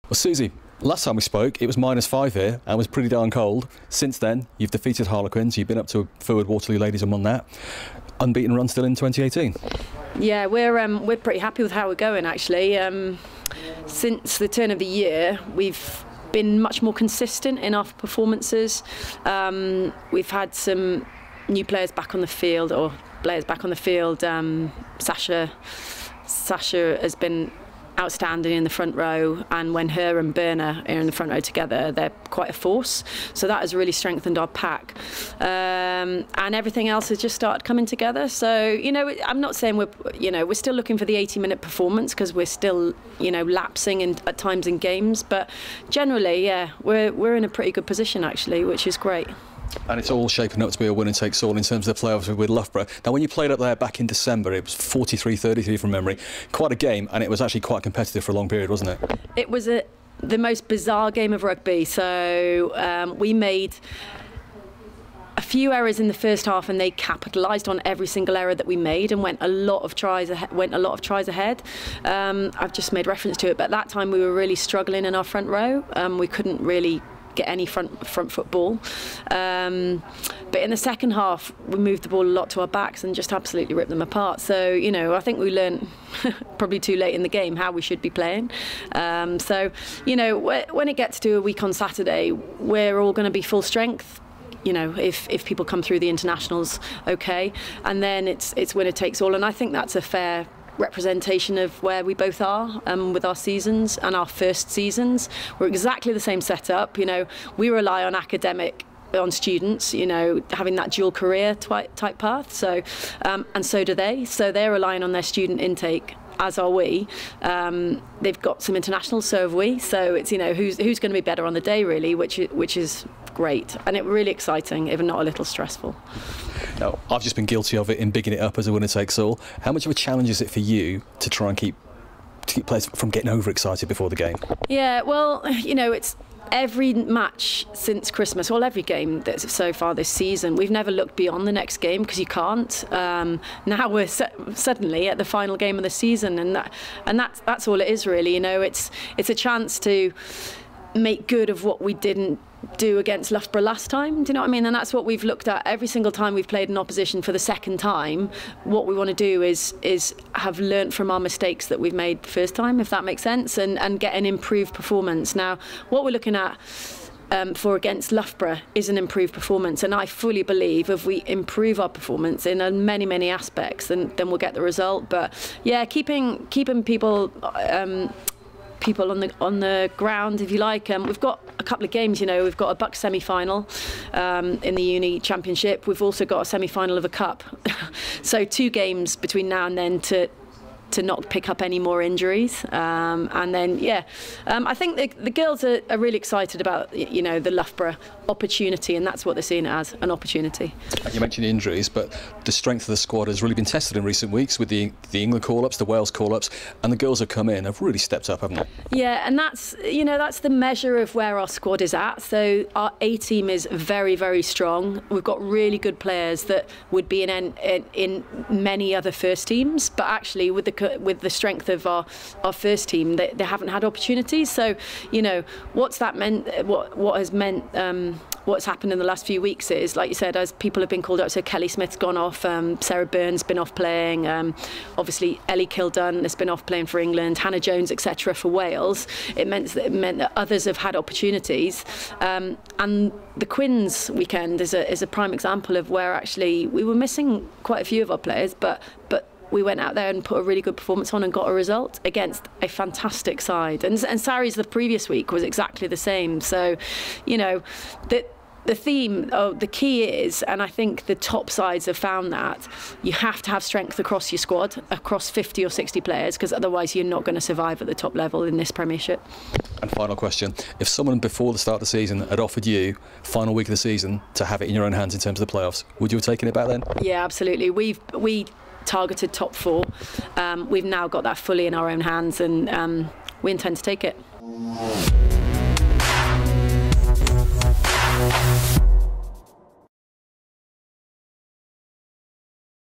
Well, Susie, last time we spoke, it was -5 here and was pretty darn cold. Since then, you've defeated Harlequins. You've been up to Forward Waterloo Ladies and won that. Unbeaten run still in 2018. Yeah, we're pretty happy with how we're going actually. Since the turn of the year, we've been much more consistent in our performances. We've had some new players back on the field, or players back on the field. Sasha has been outstanding in the front row, and when her and Berna are in the front row together, they're quite a force. So that has really strengthened our pack, and everything else has just started coming together. So I'm not saying we're still looking for the 80-minute performance, because we're still lapsing at times in games, but generally, yeah, we're in a pretty good position actually, which is great. And it's all shaping up to be a winner-takes-all in terms of the playoffs with Loughborough. Now, when you played up there back in December, it was 43-33 from memory. Quite a game, and it was actually quite competitive for a long period, wasn't it? It was the most bizarre game of rugby. So we made a few errors in the first half, and they capitalised on every single error that we made and went a lot of tries ahead. I've just made reference to it, but at that time we were really struggling in our front row. We couldn't really get any front football, but in the second half we moved the ball a lot to our backs and just absolutely ripped them apart. So I think we learned probably too late in the game how we should be playing. So when it gets to a week on Saturday, we're all going to be full strength. If people come through the internationals, okay, and then it's winner takes all, and I think that's a fair representation of where we both are with our seasons and our first seasons. We're exactly the same setup. We rely on students, having that dual career type path. So and so do they. So they're relying on their student intake, as are we. They've got some internationals, so have we. So it's who's going to be better on the day, really, which is great, and it's really exciting, if not a little stressful. Now, I've just been guilty of it in bigging it up as a winner takes all. How much of a challenge is it for you to try and keep players from getting overexcited before the game? Yeah, well, it's every match since Christmas, well, every game that's so far this season, we've never looked beyond the next game, because you can't. Now we're suddenly at the final game of the season, and that's all it is, really. It's a chance to make good of what we didn't do against Loughborough last time. Do you know what I mean? And that's what we've looked at every single time we've played an opposition for the second time. What we want to do is have learnt from our mistakes that we've made first time, if that makes sense, and get an improved performance. Now, what we're looking at for against Loughborough is an improved performance, and I fully believe if we improve our performance in many aspects, then we'll get the result. But yeah, keeping people on the ground, if you like. We've got a couple of games. We've got a Bucks semi-final in the Uni Championship. We've also got a semi-final of a cup. So 2 games between now and then to not pick up any more injuries, and then I think the girls are really excited about the Loughborough opportunity, and that's what they're seeing it as, an opportunity. And you mentioned injuries, but the strength of the squad has really been tested in recent weeks with the England call-ups, the Wales call-ups, and the girls have come in, have really stepped up, haven't they? Yeah, and that's that's the measure of where our squad is at. So our A team is very, very strong. We've got really good players that would be in many other first teams, but actually with the strength of our first team, they haven't had opportunities. So what's that meant? What has meant? What's happened in the last few weeks is, like you said, as people have been called out, so Kelly Smith's gone off, Sarah Byrne's been off playing, obviously Ellie Kildunn has been off playing for England, Hannah Jones, etc. for Wales. It meant that others have had opportunities, and the Quins weekend is a prime example of where actually we were missing quite a few of our players, but we went out there and put a really good performance on and got a result against a fantastic side. And Sarries the previous week was exactly the same. So, the theme, the key is, and I think the top sides have found that, you have to have strength across your squad, across 50 or 60 players, because otherwise you're not going to survive at the top level in this Premiership. And final question, if someone before the start of the season had offered you, final week of the season, to have it in your own hands in terms of the playoffs, would you have taken it back then? Yeah, absolutely. We targeted top 4. We've now got that fully in our own hands, and we intend to take it.